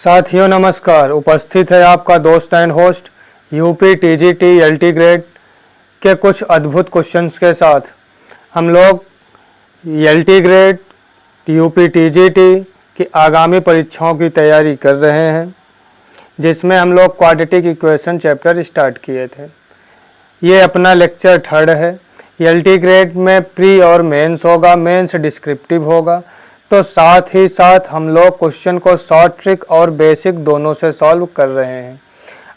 साथियों नमस्कार। उपस्थित है आपका दोस्त and host UP TGT LT grade के कुछ अद्भुत क्वेश्चंस के साथ। हम लोग एलटी ग्रेड यूपी टीजीटी की आगामी परीक्षाओं की तैयारी कर रहे हैं, जिसमें हम लोग क्वाड्रेटिक इक्वेशन चैप्टर स्टार्ट किए थे। ये अपना लेक्चर 3rd है। एलटी ग्रेड में प्री और मेंस होगा, मेंस डिस्क्रिप्टिव होगा। तो साथ ही साथ हम लोग क्वेश्चन को शॉर्ट ट्रिक और बेसिक दोनों से सॉल्व कर रहे हैं।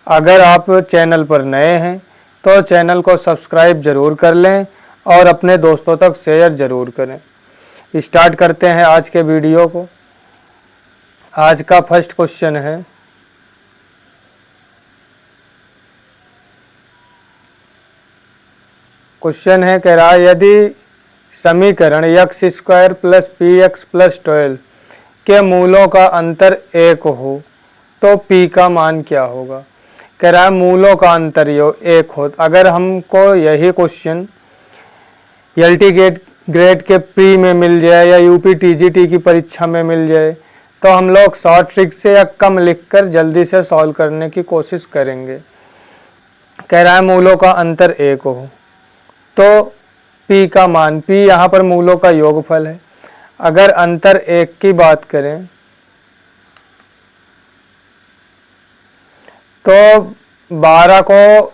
अगर आप चैनल पर नए हैं तो चैनल को सब्सक्राइब ज़रूर कर लें और अपने दोस्तों तक शेयर ज़रूर करें। स्टार्ट करते हैं आज के वीडियो को। आज का फर्स्ट क्वेश्चन है, कह रहा है यदि समीकरण x² + px + 12 के मूलों का अंतर 1 हो तो p का मान क्या होगा। कह रहा है मूलों का अंतर 1 हो। अगर हमको यही क्वेश्चन एलटी ग्रेड के प्री में मिल जाए या यूपी टीजीटी की परीक्षा में मिल जाए तो हम लोग शॉर्ट ट्रिक से या कम लिखकर जल्दी से सॉल्व करने की कोशिश करेंगे। कह रहा है मूलों का अंतर 1 हो तो p का मान, p यहाँ पर मूलों का योगफल है। अगर अंतर 1 की बात करें तो 12 को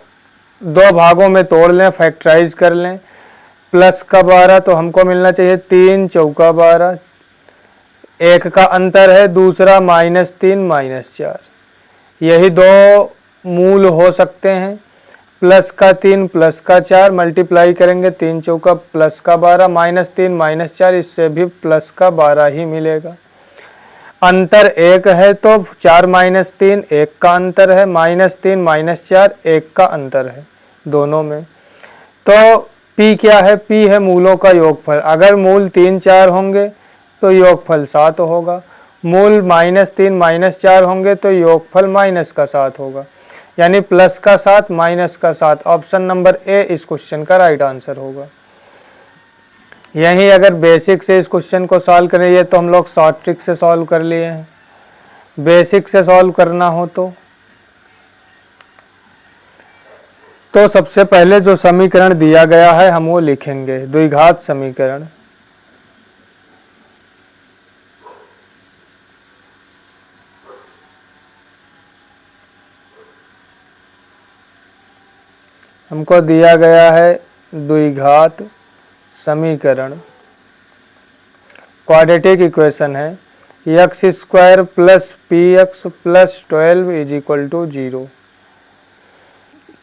2 भागों में तोड़ लें, फैक्टराइज कर लें। प्लस का 12 तो हमको मिलना चाहिए 3 चौका 12। 1 का अंतर है, दूसरा -3 -4। यही 2 मूल हो सकते हैं। प्लस का 3 प्लस का 4 मल्टीप्लाई करेंगे, 3 चौका प्लस का 12 -3 -4, इससे भी प्लस का 12 ही मिलेगा। अंतर 1 है तो 4 -3 1 का अंतर है, -3 -4 1 का अंतर है दोनों में। तो p क्या है, p है मूलों का योगफल। अगर मूल 3 4 होंगे तो योगफल 7 होगा। मूल -3 -4 होंगे तो योगफल माइनस का 7 होगा, यानी प्लस का 7 माइनस का 7। ऑप्शन नंबर ए इस क्वेश्चन का राइट आंसर होगा। यहीं अगर बेसिक से इस क्वेश्चन को सॉल्व करेंगे तो हम लोग शॉर्ट ट्रिक से सॉल्व कर लिए हैं। बेसिक से सॉल्व करना हो तो सबसे पहले जो समीकरण दिया गया है हम वो लिखेंगे, द्विघात समीकरण। हमको दिया गया है द्विघात समीकरण, क्वाड्रेटिक इक्वेशन है x² + px + 12 = 0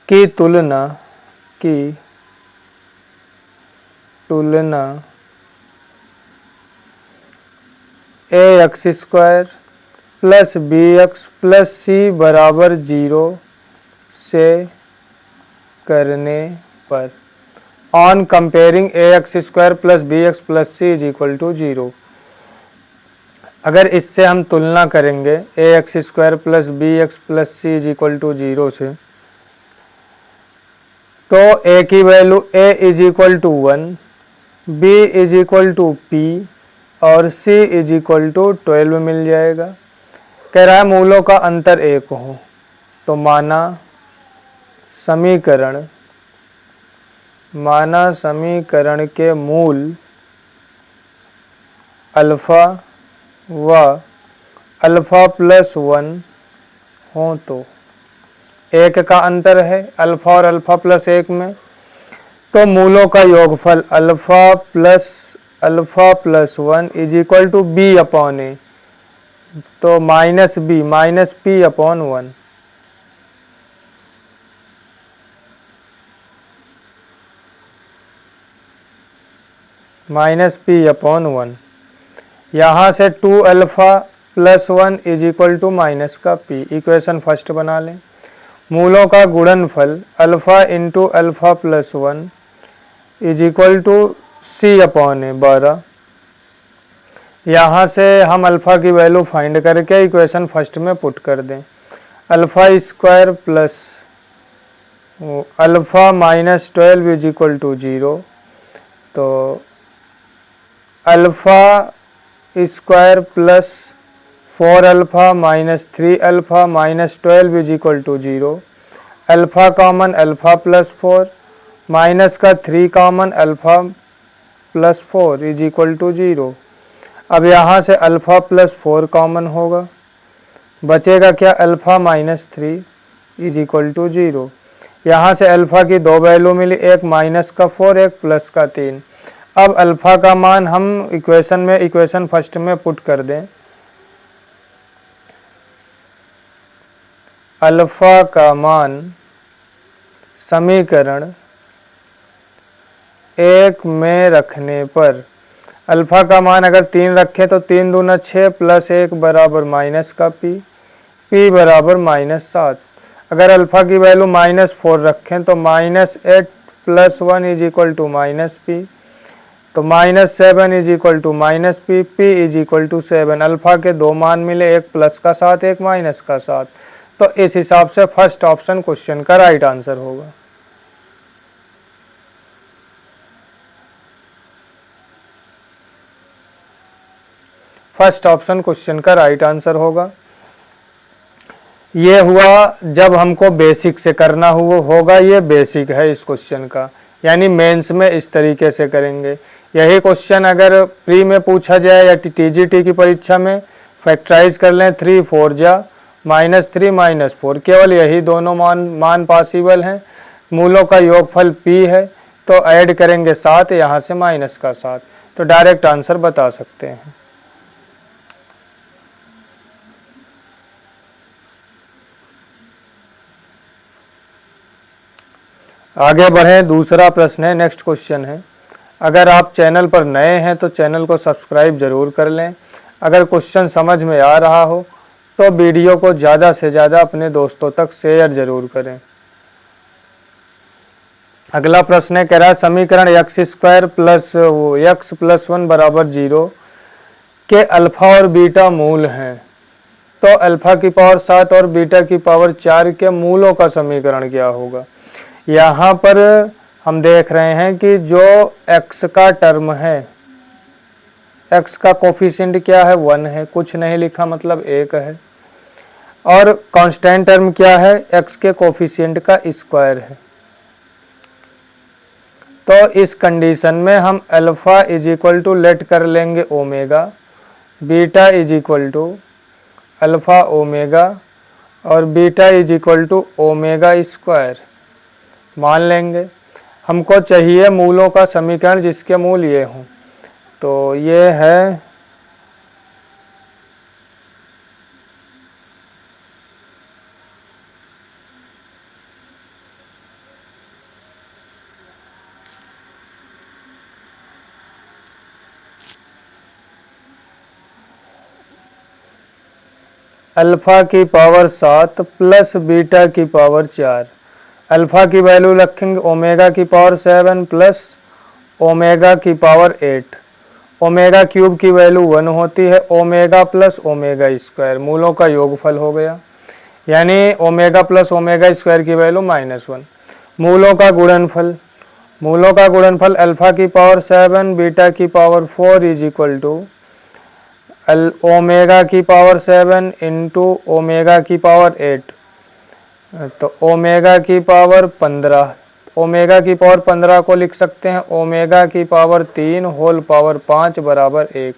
की तुलना ax² + bx + c = 0 से करने पर on comparing ax² + bx + c = 0। अगर इससे हम तुलना करेंगे ax² + bx + c = 0 से, तो a की वैल्यू a = 1, b = p और c = 12 मिल जाएगा। कह रहा है मूलों का अंतर 1 हो तो माना समीकरण के मूल अल्फा व अल्फा + 1 हो तो 1 का अंतर है अल्फा और अल्फा + 1 में, तो मूलों का योगफल अल्फा + 1 = b/a, तो -b -p/1 -p/1। यहाँ से 2α + 1 = माइनस का p। इक्वेशन फर्स्ट बना लें। मूलों का गुणनफल अल्फा × अल्फा + 1 = c/a 12। यहाँ से हम अल्फ़ा की वैल्यू फाइंड करके इक्वेशन फर्स्ट में पुट कर दें। α² + अल्फ़ा -12 = 0, तो alpha + 4 alpha minus 3 alpha minus 12 is equal to 0। Alpha common alpha plus 4 minus का 3 common alpha plus 4 is equal to 0। अब यहाँ से अल्फ़ा प्लस 4 कॉमन होगा, बचेगा क्या alpha minus 3 is equal to 0। यहाँ से अल्फ़ा की दो वैल्यू मिली, एक माइनस का 4 एक प्लस का 3। अब अल्फ़ा का मान हम इक्वेशन फर्स्ट में पुट कर दें। अल्फ़ा का मान समीकरण 1 में रखने पर अल्फ़ा का मान अगर 3 रखें तो 3 दूना 6 प्लस 1 बराबर माइनस का पी बराबर -7। अगर अल्फ़ा की वैल्यू -4 रखें तो -8 plus 1 is equal to -p, तो -7 is equal to -p, p is equal to 7। Alpha के दो मान मिले, एक प्लस का 7 एक माइनस का 7। तो इस हिसाब से फर्स्ट ऑप्शन क्वेश्चन का राइट आंसर होगा। फर्स्ट ऑप्शन क्वेश्चन का राइट आंसर होगा। ये हुआ जब हमको बेसिक से करना होगा, ये बेसिक है इस क्वेश्चन का, यानी मेंस में इस तरीके से करेंगे। यही क्वेश्चन अगर प्री में पूछा जाए या टीजीटी की परीक्षा में, फैक्टराइज कर लें 3 4 जा -3 -4, केवल यही दोनों मान पॉसिबल हैं। मूलों का योगफल p है तो ऐड करेंगे 7, यहाँ से माइनस का 7, तो डायरेक्ट आंसर बता सकते हैं। आगे बढ़ें, दूसरा प्रश्न है, नेक्स्ट क्वेश्चन है। अगर आप चैनल पर नए हैं तो चैनल को सब्सक्राइब जरूर कर लें। अगर क्वेश्चन समझ में आ रहा हो तो वीडियो को ज़्यादा से ज़्यादा अपने दोस्तों तक शेयर जरूर करें। अगला प्रश्न है, कह रहा है समीकरण x² प्लस x+1 बराबर 0 के अल्फ़ा और बीटा मूल हैं, तो अल्फ़ा की पावर 7 और बीटा की पावर 4 के मूलों का समीकरण क्या होगा। यहाँ पर हम देख रहे हैं कि जो x का टर्म है, x का कोफिशिएंट क्या है 1 है, कुछ नहीं लिखा मतलब 1 है, और कांस्टेंट टर्म क्या है x के कोफिशिएंट का स्क्वायर है। तो इस कंडीशन में हम alpha is equal to let कर लेंगे omega, beta is equal to alpha omega और beta is equal to omega square मान लेंगे। हमको चाहिए मूलों का समीकरण जिसके मूल ये हों, तो ये है अल्फ़ा की पावर 7 प्लस बीटा की पावर 4। अल्फ़ा की वैल्यू रखेंगे ओमेगा की पावर 7 प्लस ओमेगा की पावर 8। ओमेगा क्यूब की वैल्यू 1 होती है, ओमेगा प्लस ओमेगा स्क्वायर मूलों का योगफल हो गया, यानी ओमेगा प्लस ओमेगा स्क्वायर की वैल्यू -1। मूलों का गुणनफल अल्फ़ा की पावर 7 बीटा की power 4 is equal to omega की पावर 7 इंटू ओमेगा की पावर 8, तो ओमेगा की पावर 15। ओमेगा की पावर 15 को लिख सकते हैं ओमेगा की पावर 3 होल पावर 5 बराबर 1।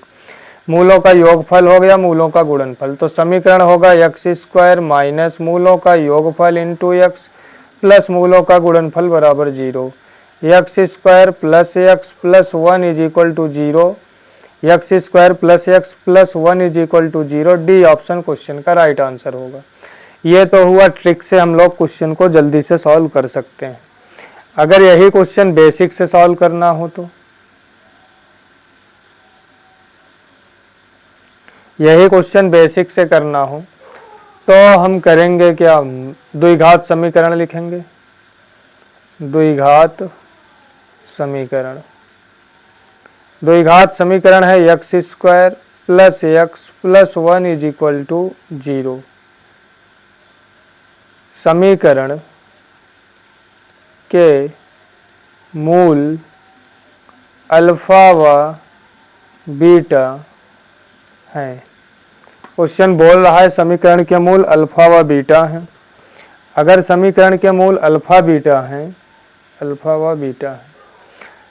मूलों का योगफल हो गया मूलों का गुणनफल, तो समीकरण होगा x² माइनस मूलों का योगफल इंटू x प्लस मूलों का गुणनफल बराबर 0। x² plus x plus 1 is equal to 0, x² plus x plus 1 is equal to 0। D option question का राइट आंसर होगा। ये तो हुआ ट्रिक से हम लोग क्वेश्चन को जल्दी से सॉल्व कर सकते हैं। अगर यही क्वेश्चन बेसिक से सॉल्व करना हो तो यही क्वेश्चन बेसिक से करना हो तो हम करेंगे क्या, द्विघात समीकरण लिखेंगे। द्विघात समीकरण है x² plus x plus 1 is equal to 0। समीकरण के मूल अल्फ़ा व बीटा हैं। क्वेश्चन बोल रहा है समीकरण के मूल अल्फा व बीटा हैं। अगर समीकरण के मूल अल्फा बीटा हैं, अल्फा व बीटा है,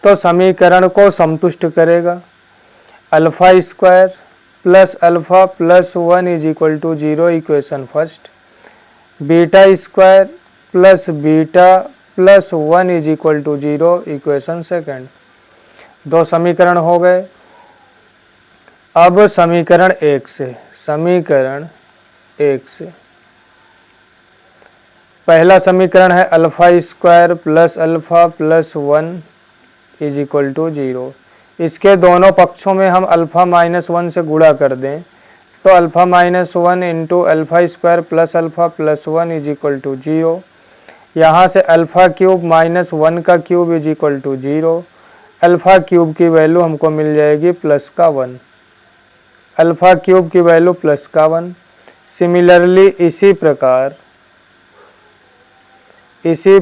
तो समीकरण को संतुष्ट करेगा। Alpha square plus alpha plus 1 is equal to 0 equation first, beta square plus beta plus 1 is equal to 0 equation second. दो समीकरण हो गए। अब समीकरण एक से, समीकरण एक से पहला समीकरण है alpha square plus alpha plus 1 is equal to 0। इसके दोनों पक्षों में हम अल्फा माइनस 1 से गुणा कर दें तो alpha minus 1 into alpha square plus alpha plus 1 is equal to 0। यहाँ से अल्फा क्यूब माइनस 1 का cube is equal to 0। Alpha cube की वैल्यू हमको मिल जाएगी प्लस का 1, अल्फा क्यूब की वैल्यू प्लस का 1। सिमिलरली इसी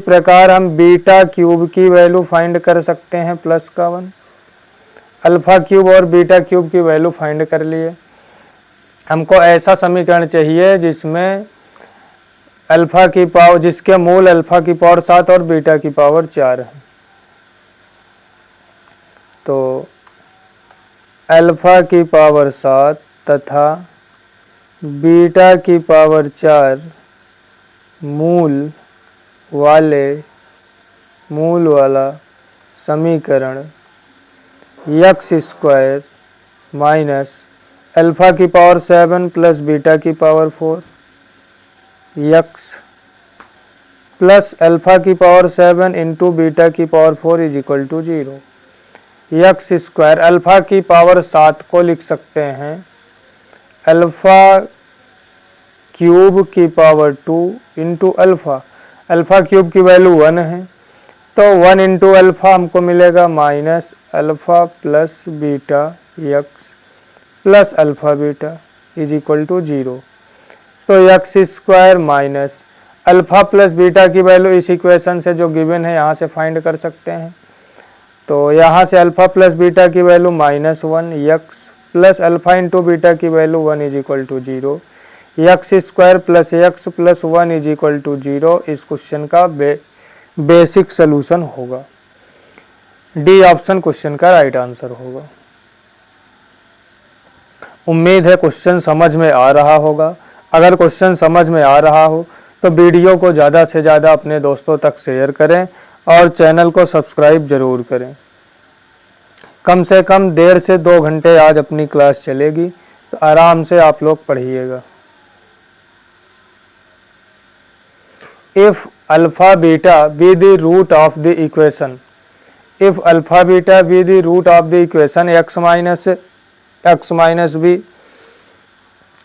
प्रकार हम बीटा क्यूब की वैल्यू फाइंड कर सकते हैं प्लस का 1। अल्फा क्यूब और बीटा क्यूब की वैल्यू फाइंड कर लिए। हमको ऐसा समीकरण चाहिए जिसमें अल्फा की पावर, जिसके मूल अल्फा की पावर 7 और बीटा की पावर 4 है। तो अल्फा की पावर 7 तथा बीटा की पावर 4 मूल वाला समीकरण यक्स स्क्वायर माइनस अल्फा की पावर 7 प्लस बीटा की पावर 4 यक्स प्लस अल्फा की पावर 7 इंटू बीटा की power 4 is equal to 0। X square alpha की पावर 7 को लिख सकते हैं अल्फा क्यूब की power 2 into alpha, alpha cube की वैल्यू 1 है तो 1 इंटू अल्फा हमको मिलेगा minus alpha plus beta x plus alpha beta is equal to 0। तो x square minus alpha plus beta की वैल्यू इस इक्वेशन से जो गिवन है यहाँ से फाइंड कर सकते हैं। तो यहाँ से अल्फा प्लस बीटा की value minus 1, x plus alpha into beta की value 1 is equal to 0। X square plus x plus 1 is equal to 0 इस क्वेश्चन का बेसिक सलूशन होगा। डी ऑप्शन क्वेश्चन का राइट आंसर होगा। उम्मीद है क्वेश्चन समझ में आ रहा होगा। अगर क्वेश्चन समझ में आ रहा हो तो वीडियो को ज़्यादा से ज़्यादा अपने दोस्तों तक शेयर करें और चैनल को सब्सक्राइब जरूर करें। कम से कम 1.5 से 2 घंटे आज अपनी क्लास चलेगी, तो आराम से आप लोग पढ़िएगा। If alpha beta be the root of the equation, if alpha beta be the root of the equation x minus B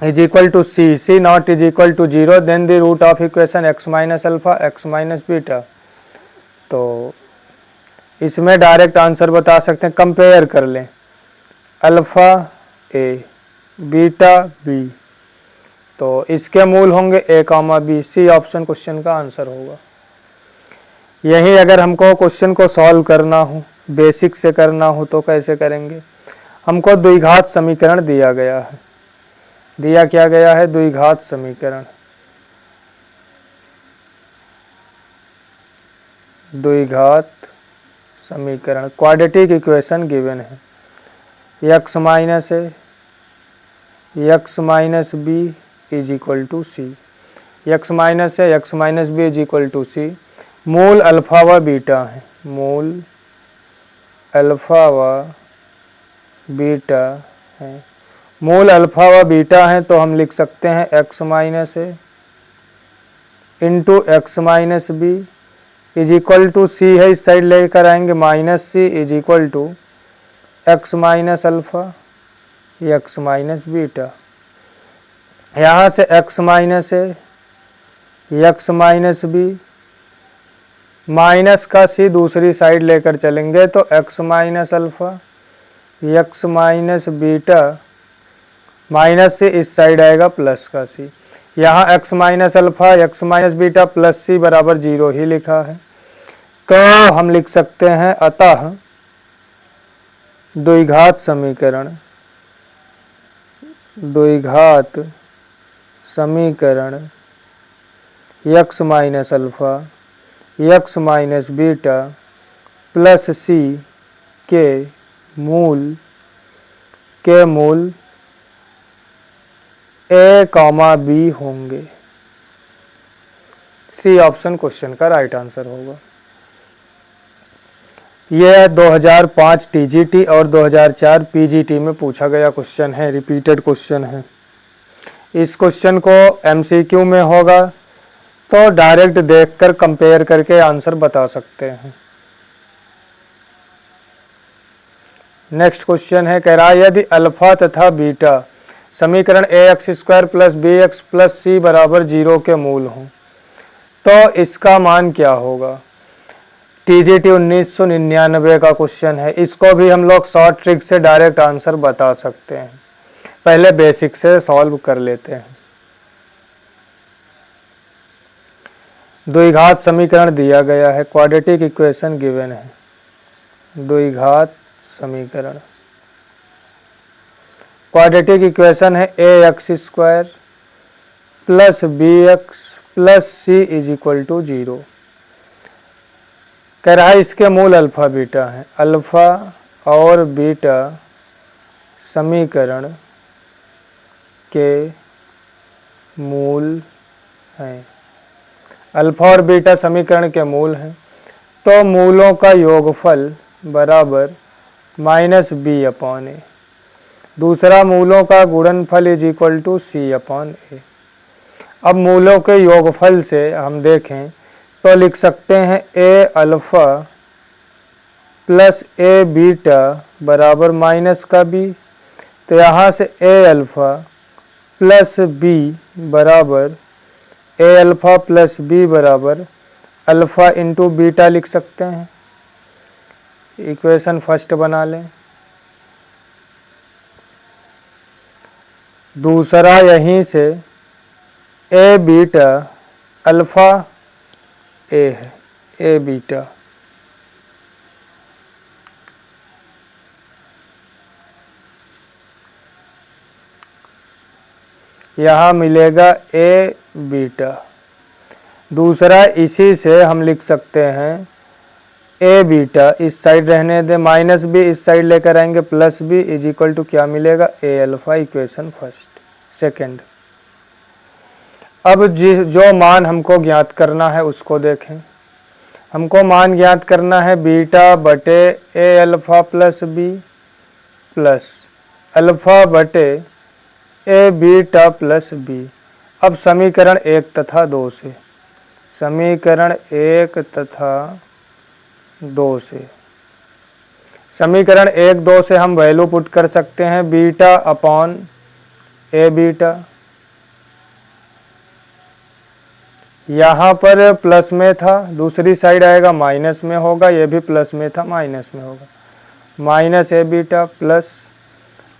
is equal to c not is equal to 0, then the root of equation x minus alpha x minus beta. तो इसमें direct answer बता सकते हैं, compare कर लें alpha a beta b, तो इसके मूल होंगे a comma b, C option question का आंसर होगा। यही अगर हमको क्वेश्चन को सॉल्व करना हो, बेसिक से करना हो तो कैसे करेंगे। हमको द्विघात समीकरण दिया गया है, दिया क्या गया है, द्विघात समीकरण। द्विघात समीकरण क्वाड्रेटिक इक्वेशन गिवन है, x minus a x minus b is equal to C, x minus a x minus b is equal to C. मूल अल्फा व बीटा है, मूल अल्फा व बीटा है, मूल अल्फा व बीटा है तो हम लिख सकते हैं x minus a into x minus b is equal to c है, इस साइड लेकर आएंगे minus c is equal to x minus alpha x minus beta. यहाँ से x minus a x minus b minus का c दूसरी side लेकर चलेंगे तो x minus alpha x minus beta minus से इस साइड आएगा प्लस का c। यहाँ x minus alpha x minus beta plus c बराबर 0 ही लिखा है, तो हम लिख सकते हैं अतः द्विघात समीकरण द्विघात समीकरण x minus alpha x minus beta plus c के मूल a, b होंगे। सी ऑप्शन क्वेश्चन का राइट आंसर होगा। यह 2005 टीजीटी और 2004 पीजीटी में पूछा गया क्वेश्चन है, रिपीटेड क्वेश्चन है। इस क्वेश्चन को एमसीक्यू में होगा तो डायरेक्ट देखकर कंपेयर करके आंसर बता सकते हैं। नेक्स्ट क्वेश्चन है, कह रहा है यदि अल्फा तथा बीटा समीकरण ax² plus bx plus c बराबर 0 के मूल हों तो इसका मान क्या होगा। टीजीटी 1999 का क्वेश्चन है। इसको भी हम लोग शॉर्ट ट्रिक से डायरेक्ट आंसर बता सकते हैं। पहले बेसिक से सॉल्व कर लेते हैं। द्विघात समीकरण दिया गया है, क्वाड्रेटिक इक्वेशन गिवन है। द्विघात समीकरण क्वाड्रेटिक इक्वेशन है ax² plus bx plus c is equal to 0। कह रहा है इसके मूल अल्फा बीटा है। अल्फा और बीटा समीकरण के मूल हैं। अल्फा और बीटा समीकरण के मूल हैं तो मूलों का योगफल बराबर माइनस b अपॉन ए। दूसरा मूलों का गुणनफल is equal to c upon a. अब मूलों के योगफल से हम देखें तो लिख सकते हैं a alpha plus a beta बराबर माइनस का b। तो यहाँ से a अल्फ़ा प्लस b बराबर a अल्फ़ा प्लस b बराबर अल्फ़ा इंटू बीटा लिख सकते हैं। इक्वेशन फर्स्ट बना लें। दूसरा यहीं से a बीटा अल्फ़ा a है, a बीटा यहाँ मिलेगा a बीटा। दूसरा इसी से हम लिख सकते हैं a बीटा इस साइड रहने दें, माइनस b इस साइड लेकर आएंगे, plus b is equal to क्या मिलेगा a alpha. Equation first. Second, अब जो मान हमको ज्ञात करना है उसको देखें। हमको मान ज्ञात करना है बीटा बटे a alpha plus b plus alpha बटे a बीटा प्लस b। अब समीकरण 1 तथा 2 से, समीकरण 1 तथा 2 से, समीकरण 1 2 से हम वैल्यू पुट कर सकते हैं बीटा अपॉन a बीटा। यहाँ पर प्लस में था, दूसरी साइड आएगा माइनस में होगा, ये भी प्लस में था माइनस में होगा। Minus a beta plus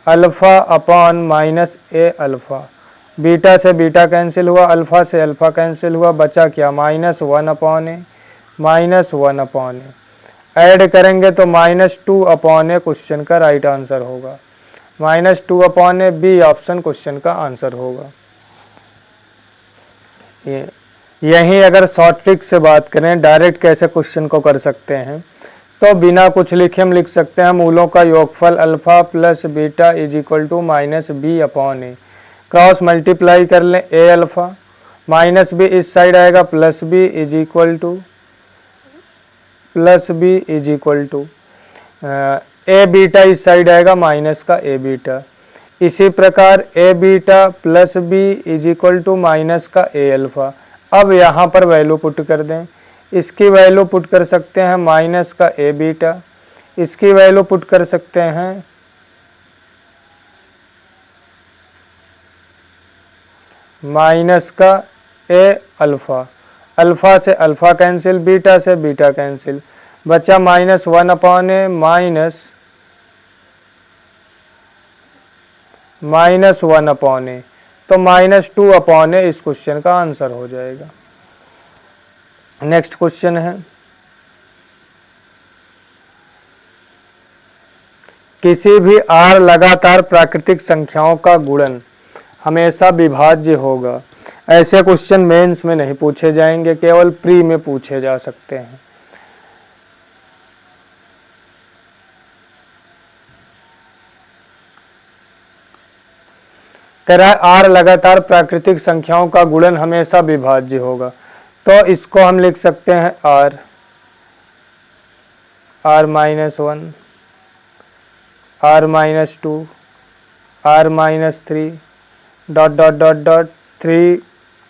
alpha upon minus a alpha. Beta से बीटा कैंसिल हुआ, अल्फ़ा से अल्फ़ा कैंसिल हुआ, बचा क्या minus 1 upon a। Minus 1 upon a add करेंगे तो माइनस 2 अपॉन a क्वेश्चन का राइट आंसर होगा। Minus 2 upon a B option question का आंसर होगा। यहीं अगर शॉर्ट ट्रिक से बात करें, डायरेक्ट कैसे क्वेश्चन को कर सकते हैं, तो बिना कुछ लिखे हम लिख सकते हैं मूलों का योगफल alpha plus beta is equal to minus B upon A. Cross multiply कर लें a अल्फ़ा, माइनस बी इस साइड आएगा, plus B is equal to A beta इस साइड आएगा, माइनस का a बीटा। इसी प्रकार a beta plus B is equal to minus का a अल्फ़ा। अब यहाँ पर वैल्यू पुट कर दें, इसकी वैल्यू पुट कर सकते हैं माइनस का a बीटा, इसकी वैल्यू पुट कर सकते हैं माइनस का a अल्फ़ा। अल्फ़ा से अल्फ़ा कैंसिल, बीटा से बीटा कैंसिल, बचा minus 1 upon A minus 1 upon a. तो माइनस 2 अपॉन ए इस क्वेश्चन का आंसर हो जाएगा। नेक्स्ट क्वेश्चन है, किसी भी r लगातार प्राकृतिक संख्याओं का गुणन हमेशा विभाज्य होगा। ऐसे क्वेश्चन मेंस में नहीं पूछे जाएंगे, केवल प्री में पूछे जा सकते हैं। कह रहा है r लगातार प्राकृतिक संख्याओं का गुणन हमेशा विभाज्य होगा, तो इसको हम लिख सकते हैं r -1, r-2, r-3 ... 3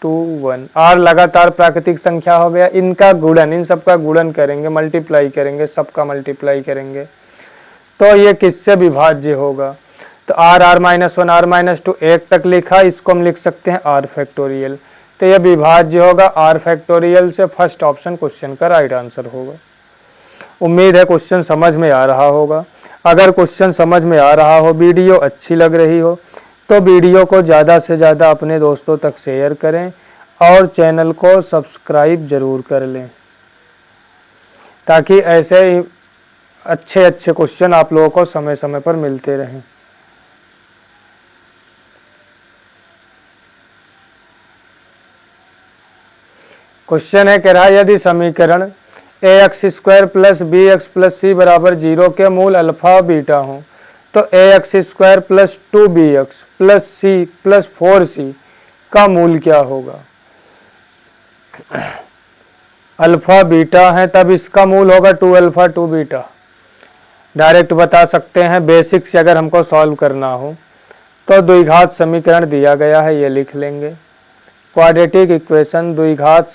2 1। r लगातार प्राकृतिक संख्या हो गया, इनका गुणन, इन सब का गुणन करेंगे, मल्टीप्लाई करेंगे, सबका मल्टीप्लाई करेंगे, तो ये किससे विभाज्य होगा? तो r r-1 r-2 1 तक लिखा, इसको हम लिख सकते हैं r फैक्टोरियल, तो ये विभाज्य होगा r फैक्टोरियल से। फर्स्ट ऑप्शन क्वेश्चन का राइट आंसर होगा। उम्मीद है क्वेश्चन समझ में आ रहा होगा। अगर क्वेश्चन समझ में आ रहा हो, वीडियो अच्छी लग रही हो, तो वीडियो को ज़्यादा से ज़्यादा अपने दोस्तों तक शेयर करें और चैनल को सब्सक्राइब ज़रूर कर लें, ताकि ऐसे ही अच्छे अच्छे क्वेश्चन आप लोगों को समय समय पर मिलते रहें। क्वेश्चन है, कह रहा है यदि समीकरण ax² + bx + c = 0 के मूल अल्फा बीटा हों, तो ax² + 2bx + c + 4c का मूल क्या होगा? अल्फा बीटा है, तब इसका मूल होगा 2α 2β। डायरेक्ट बता सकते हैं, बेसिक से अगर हमको सॉल्व करना हो तो द्विघात समीकरण दिया गया है, ये लिख लेंगे। क्वाड्रेटिक इक्वेशन, द्विघात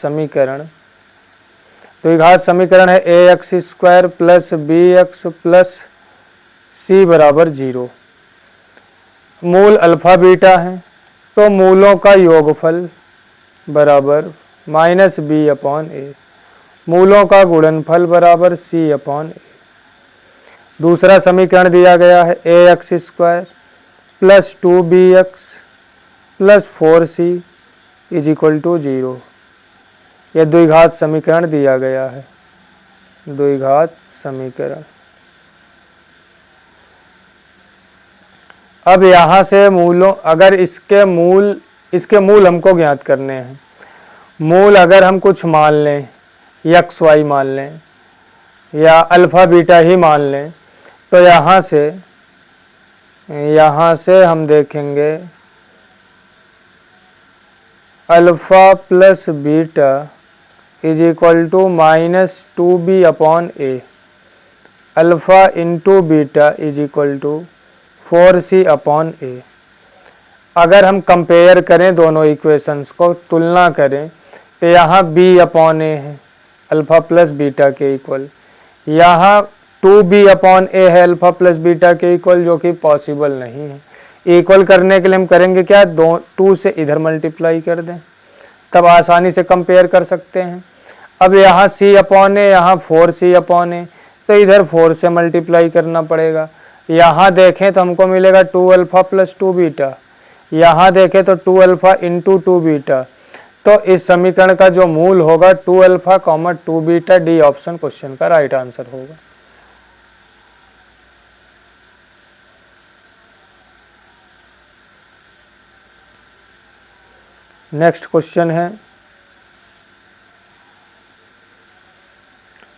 समीकरण है ax² + bx + c = 0। मूल अल्फा बीटा है, तो मूलों का योगफल बराबर -b/a, मूलों का गुणनफल बराबर c/a। दूसरा समीकरण दिया गया है ax² + 2bx + 4c = 0। यह द्विघात समीकरण दिया गया है, द्विघात समीकरण। अब यहाँ से मूलों, अगर इसके मूल हमको ज्ञात करने हैं। मूल अगर हम कुछ मान लें, x y मान लें या अल्फ़ा बीटा ही मान लें, तो यहाँ से हम देखेंगे alpha + beta = -2b/a, alpha × beta = 4c/a। अगर हम कंपेयर करें दोनों इक्वेशंस को, तुलना करें, तो यहाँ b/a है अल्फ़ा + बीटा के इक्वल, यहाँ 2b/a है अल्फ़ा + बीटा के इक्वल, जो कि पॉसिबल नहीं है। इक्वल करने के लिए हम करेंगे क्या, 2 से इधर मल्टीप्लाई कर दें, तब आसानी से कंपेयर कर सकते हैं। अब यहाँ c/a, यहाँ 4c/a, तो इधर 4 से मल्टीप्लाई करना पड़ेगा। यहाँ देखें तो हमको मिलेगा 2α + 2β, यहाँ देखें तो 2α × 2β। तो इस समीकरण का जो मूल होगा 2α, 2β, डी ऑप्शन क्वेश्चन का राइट आंसर होगा। नेक्स्ट क्वेश्चन है,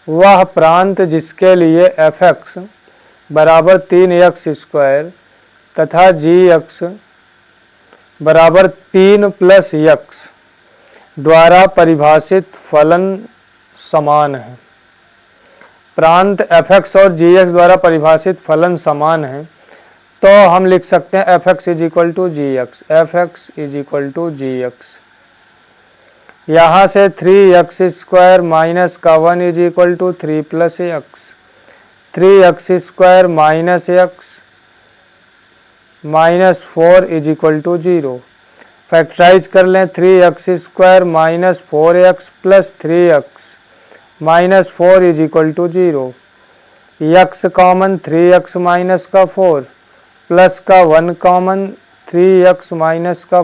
वह प्रांत जिसके लिए fx बराबर 3x² तथा gx बराबर 3 + x द्वारा परिभाषित फलन समान है। प्रांत fx और gx द्वारा परिभाषित फलन समान है, तो हम लिख सकते हैं fx = gx, fx = gx। यहाँ से 3x² - 1 = 3 + x, 3x² - x -4 = 0। Factorise कर लें, 3x² - 4x + 3x -4 = 0। x common 3x - 4 plus का 1 कॉमन 3x -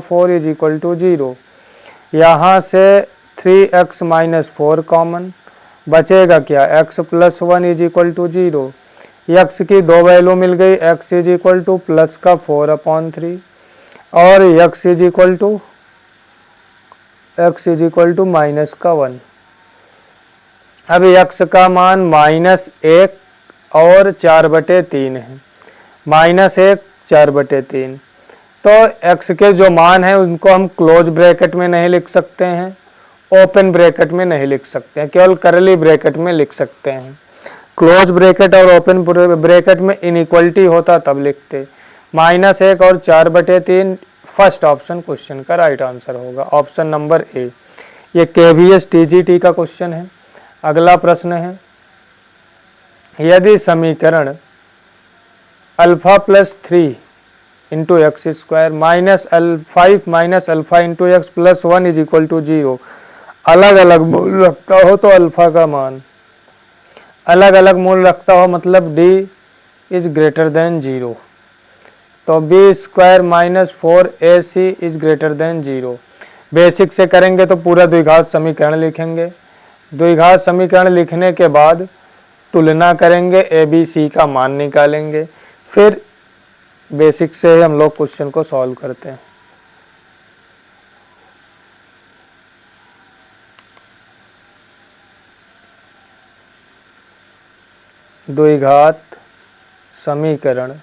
4 = 0। यहाँ से 3x - 4 कॉमन बचेगा क्या, x + 1 = 0। यक्स की दो वैल्यू मिल गई, X is equal to plus का 4/3 और X is equal to minus का 1। अब यक्स का मान -1 और 4/3 है, -1 4/3। तो x के जो मान है उनको हम क्लोज ब्रैकेट में नहीं लिख सकते हैं, ओपन ब्रैकेट में नहीं लिख सकते हैं, केवल करली ब्रैकेट में लिख सकते हैं। क्लोज ब्रैकेट और ओपन ब्रैकेट में इनइक्वलिटी होता तब लिखते। -1 और 4/3 फर्स्ट ऑप्शन क्वेश्चन का राइट आंसर होगा, ऑप्शन नंबर ए। ये KVS TGT का क्वेश्चन है। अगला प्रश्न है, यदि समीकरण alpha plus 3 into X square -5 minus alpha into x plus 1 is equal to 0 अलग अलग मूल रखता हो तो अल्फा का मान अलग अलग मूल रखता हो, मतलब d इज ग्रेटर देन 0। तो b square minus 4ac is greater than 0। Basic से करेंगे तो पूरा द्विघात समीकरण लिखेंगे। द्विघात समीकरण लिखने के बाद तुलना करेंगे, ABC का मान निकालेंगे, फिर बेसिक से हम लोग क्वेश्चन को सॉल्व करते हैं। द्विघात समीकरण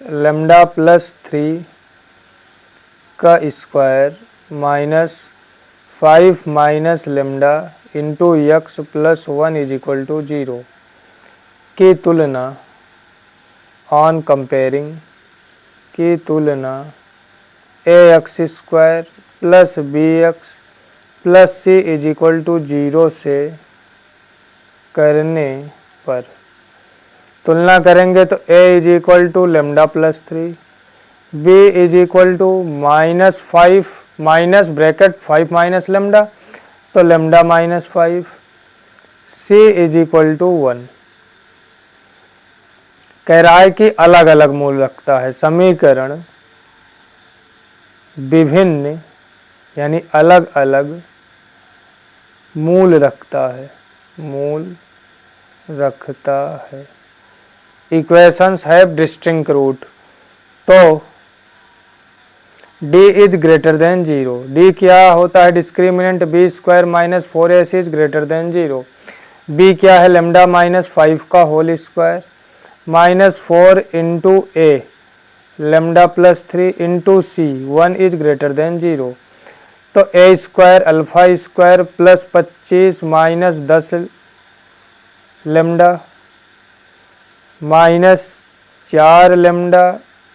लैम्डा प्लस 3 का square -5 minus lambda into x plus 1 is equal to 0 की तुलना ऑन कंपेयरिंग की तुलना ax square plus bx plus c is equal to 0 से करने पर तुलना करेंगे तो a is equal to lambda plus 3, b is equal to -5 minus bracket 5 minus lambda तो lambda -5, c is equal to 1। कह रहा है कि अलग अलग मूल रखता है, समीकरण विभिन्न यानी अलग अलग मूल रखता है, मूल रखता है। इक्वेशंस हैव डिस्टिंक्ट रूट, तो d is greater than 0। d क्या होता है? Discriminant b square minus 4ac is greater than 0। b क्या है? लैम्डा -5 का whole square -4 into a lambda plus 3 into c 1 is greater than 0। तो a square alpha square plus 25 minus 10 lambda -4 lambda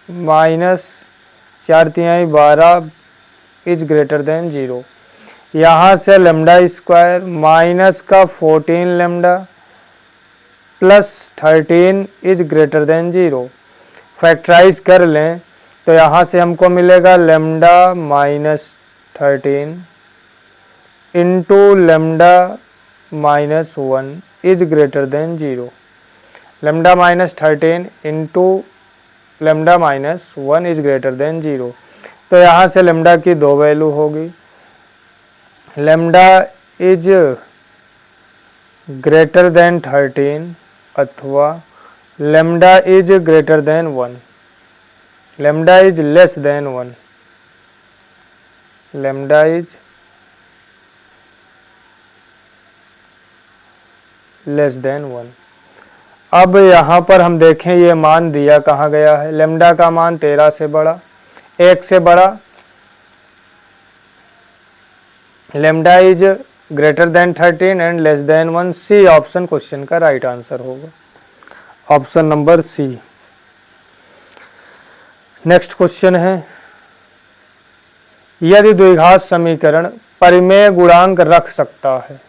-4 तिहाई 12 is greater than 0। यहाँ से lambda square minus का 14 lambda plus 13 is greater than 0। Factorise कर लें तो यहाँ से हमको मिलेगा lambda -13 into lambda -1 is greater than 0। Lambda -13 into lambda -1 is greater than 0। तो यहाँ से लैम्डा की दो वैल्यू होगी, लैम्डा इज ग्रेटर देन 13 अथवा lambda is greater then 1, lambda is less than 1, lambda is less than 1। अब यहाँ पर हम देखें ये मान दिया कहाँ गया है। लैम्डा का मान 13 से बड़ा, 1 से बड़ा, lambda is greater than 13 and less than 1। C option question का राइट आंसर होगा, option number C. Next question है, यदि द्विघात समीकरण परिमेय गुणांक रख सकता है।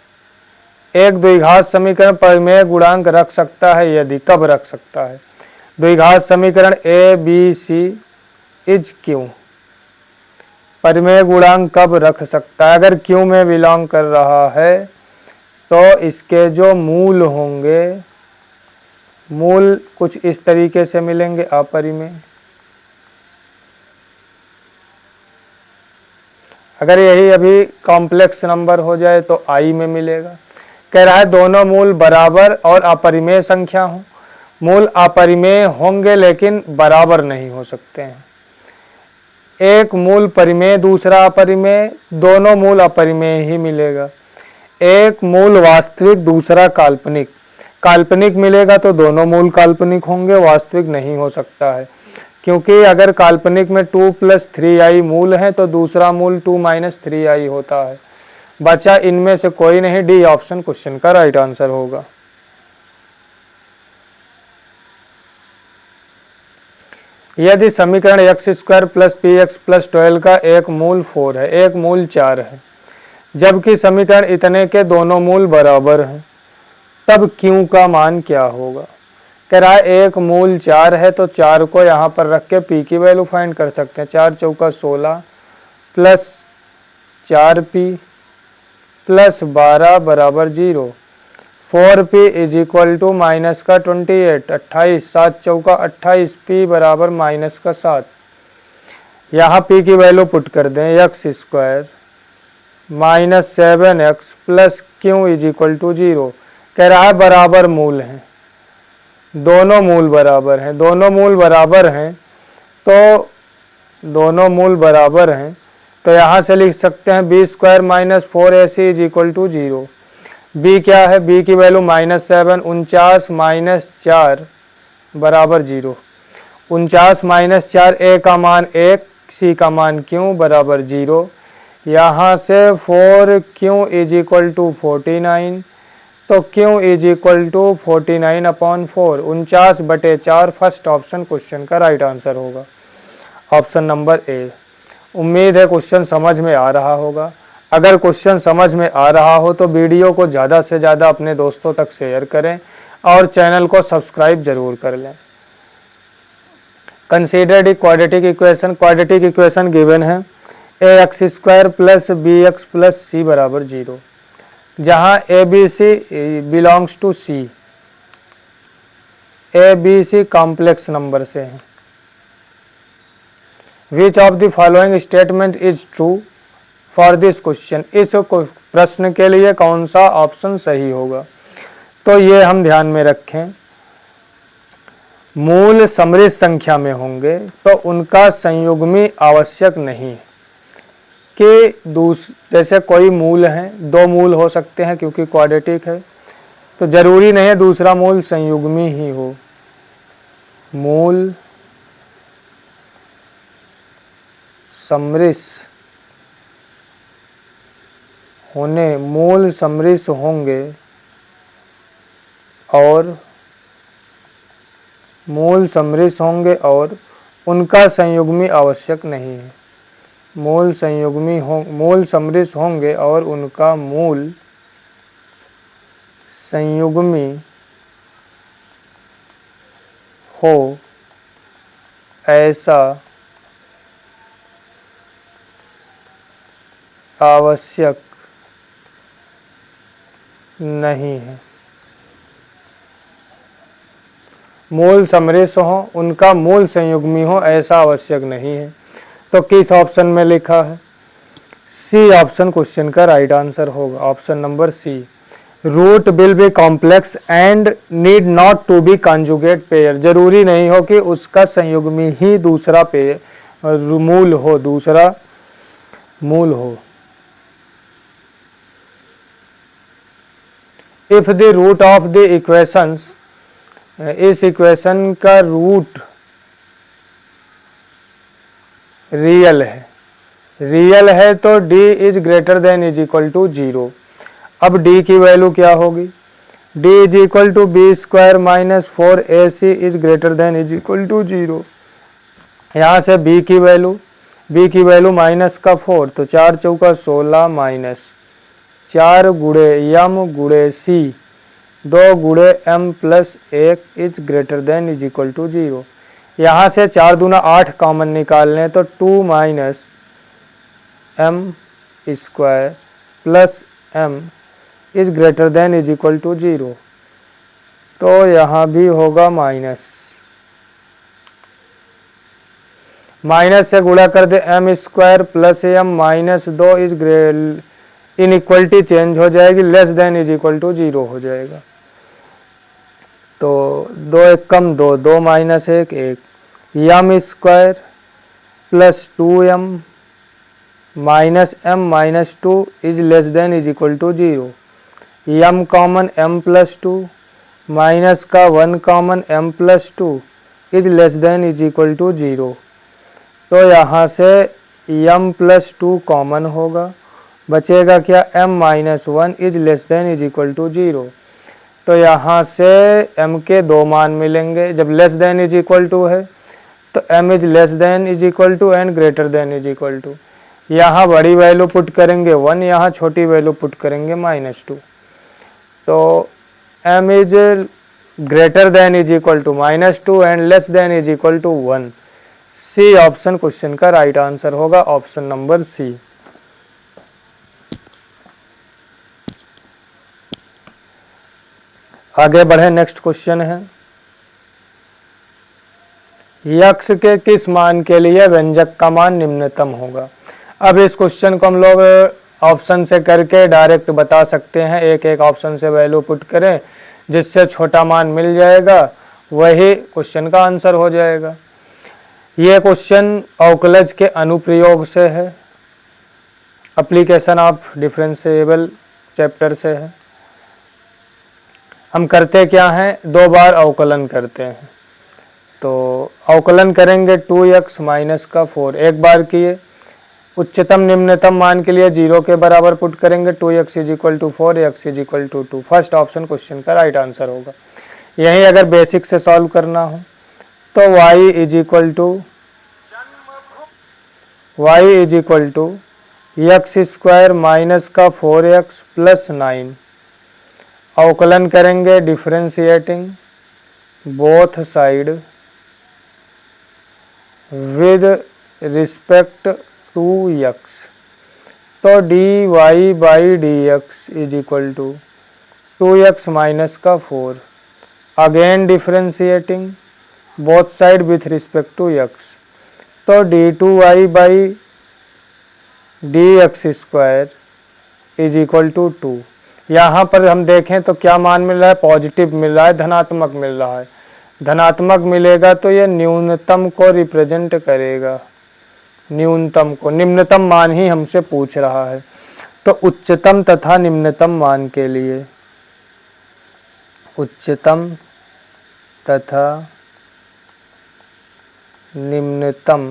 एक द्विघात समीकरण परिमेय गुणांक रख सकता है, यदि कब रख सकता है? द्विघात समीकरण A B C is Q परिमेय गुणांक कब रख सकता है? अगर क्यू में बिलोंग कर रहा है तो इसके जो मूल होंगे, मूल कुछ इस तरीके से मिलेंगे अपरिमेय। अगर यही अभी कॉम्प्लेक्स नंबर हो जाए तो आई में मिलेगा, कह रहा है दोनों मूल बराबर और अपरिमेय संख्या हो। मूल अपरिमेय होंगे लेकिन बराबर नहीं हो सकते हैं। एक मूल परिमेय दूसरा अपरिमेय, दोनों मूल अपरिमेय ही मिलेगा। एक मूल वास्तविक दूसरा काल्पनिक, काल्पनिक मिलेगा तो दोनों मूल काल्पनिक होंगे, वास्तविक नहीं हो सकता है, क्योंकि अगर काल्पनिक में 2 + 3i मूल है तो दूसरा मूल 2 - 3i होता है। बचा इनमें से कोई नहीं, डी ऑप्शन क्वेश्चन का राइट आंसर होगा। यदि समीकरण x² + px + 12 का एक मूल 4 है, एक मूल 4 है, जबकि समीकरण इतने के दोनों मूल बराबर हैं, तब q का मान क्या होगा। कह रहा है एक मूल 4 है तो 4 को यहाँ पर रख के p की वैल्यू फाइंड कर सकते हैं। 4 चौका 16 + 4p + 12 बराबर 0। 4p = माइनस का 28, 28, 7 चौका 28, p बराबर -7। यहाँ p की वैल्यू पुट कर दें, x² -7x + q = 0। कह रहा है बराबर मूल हैं, दोनों मूल बराबर हैं, दोनों मूल बराबर हैं तो दोनों मूल बराबर हैं तो यहाँ से लिख सकते हैं b² - 4ac = 0। b क्या है, b की वैल्यू -7, 49 - 4 बराबर 0। 49 - 4, a का मान 1, c का मान q बराबर 0। यहाँ से 4q = 49, तो q = 49/4, 49/4 फर्स्ट ऑप्शन क्वेश्चन का राइट आंसर होगा, ऑप्शन नंबर ए। उम्मीद है क्वेश्चन समझ में आ रहा होगा। अगर क्वेश्चन समझ में आ रहा हो तो वीडियो को ज़्यादा से ज़्यादा अपने दोस्तों तक शेयर करें और चैनल को सब्सक्राइब जरूर कर लें। Consider the quadratic equation, quadratic equation given है ax² + bx + c बराबर 0, जहाँ abc belongs to c, abc complex number से है। Which of the following statement is true for this question, इस प्रश्न के लिए कौन सा ऑप्शन सही होगा। तो ये हम ध्यान में रखें, मूल समृद्ध संख्या में होंगे तो उनका संयुग्मी आवश्यक नहीं है कि जैसे कोई मूल हैं, 2 मूल हो सकते हैं क्योंकि क्वाड्रेटिक है, तो जरूरी नहीं है दूसरा मूल संयुग्मी ही हो। मूल समृद्ध होने, मूल समृद्ध होंगे और मूल समृद्ध होंगे और उनका संयुग्मी आवश्यक नहीं है। मूल समृद्ध होंगे और उनका मूल संयुग्मी हो ऐसा आवश्यक नहीं है। मूल समृद्ध हो, उनका मूल संयुग्मी हो ऐसा आवश्यक नहीं है। तो किस ऑप्शन में लिखा है, सी ऑप्शन क्वेश्चन का राइट आंसर होगा, option number C. Root will be complex and need not to be conjugate pair, जरूरी नहीं हो कि उसका संयुग्मी ही दूसरा पेयर मूल हो, दूसरा मूल हो। If the root of the equations, इस इक्वेशन का रूट रियल है तो d is greater than is equal to 0। अब d की वैल्यू क्या होगी, d is equal to b² - 4ac is greater than is equal to 0। यहाँ से b की वैल्यू -4, तो 4 चौका 16 माइनस 4 गुणे m गुणे c 2 गुणे m + 1 is greater than is equal to 0। यहाँ से 4 दूना 8 कॉमन निकाल लें तो 2 - m² + m is greater than is equal to 0। तो यहाँ भी होगा माइनस से गुणा कर दे m² + m - 2 is inequality change हो जाएगी, less than is equal to 0 हो जाएगा। तो 2 1 कम 2, 2 minus 1 1, M square plus 2m minus m minus 2 is less than is equal to 0। M common m plus 2 minus का 1 common m plus 2 is less than is equal to 0। तो यहाँ से m plus 2 common होगा, बचेगा क्या, m minus 1 is less than is equal to 0। तो यहाँ से m के दो मान मिलेंगे, जब less than is equal to है तो m is less than is equal to and greater than is equal to. यहाँ बड़ी वैल्यू पुट करेंगे 1, यहाँ छोटी वैल्यू पुट करेंगे -2। तो m is greater than is equal to -2 and less than is equal to 1। C option question का right answer होगा, option number C. आगे बढ़े, नेक्स्ट क्वेश्चन है, यक्स के किस मान के लिए व्यंजक का मान निम्नतम होगा। अब इस क्वेश्चन को हम लोग ऑप्शन से करके डायरेक्ट बता सकते हैं, एक एक ऑप्शन से वैल्यू पुट करें, जिससे छोटा मान मिल जाएगा वही क्वेश्चन का आंसर हो जाएगा। ये क्वेश्चन औकलज के अनुप्रयोग से है, एप्लीकेशन ऑफ डिफरेंशिएबल चैप्टर से है। हम करते क्या हैं, 2 बार अवकलन करते हैं। तो अवकलन करेंगे 2x माइनस का 4, एक बार किए, उच्चतम निम्नतम मान के लिए 0 के बराबर पुट करेंगे, 2x is equal to 4, x is equal to 2। First option question का राइट आंसर होगा। यही अगर बेसिक से सॉल्व करना हो तो y is equal to x square minus का 4x प्लस 9। अवकलन करेंगे differentiating both side with respect to x। तो dy by d x is equal to 2x minus का 4। Again differentiating both side with respect to x। तो d2y by d x square is equal to 2। यहाँ पर हम देखें तो क्या मान मिल रहा है, पॉजिटिव मिल रहा है, धनात्मक मिल रहा है। धनात्मक मिलेगा तो ये न्यूनतम को रिप्रेजेंट करेगा, न्यूनतम को, निम्नतम मान ही हमसे पूछ रहा है। तो उच्चतम तथा निम्नतम मान के लिए, उच्चतम तथा निम्नतम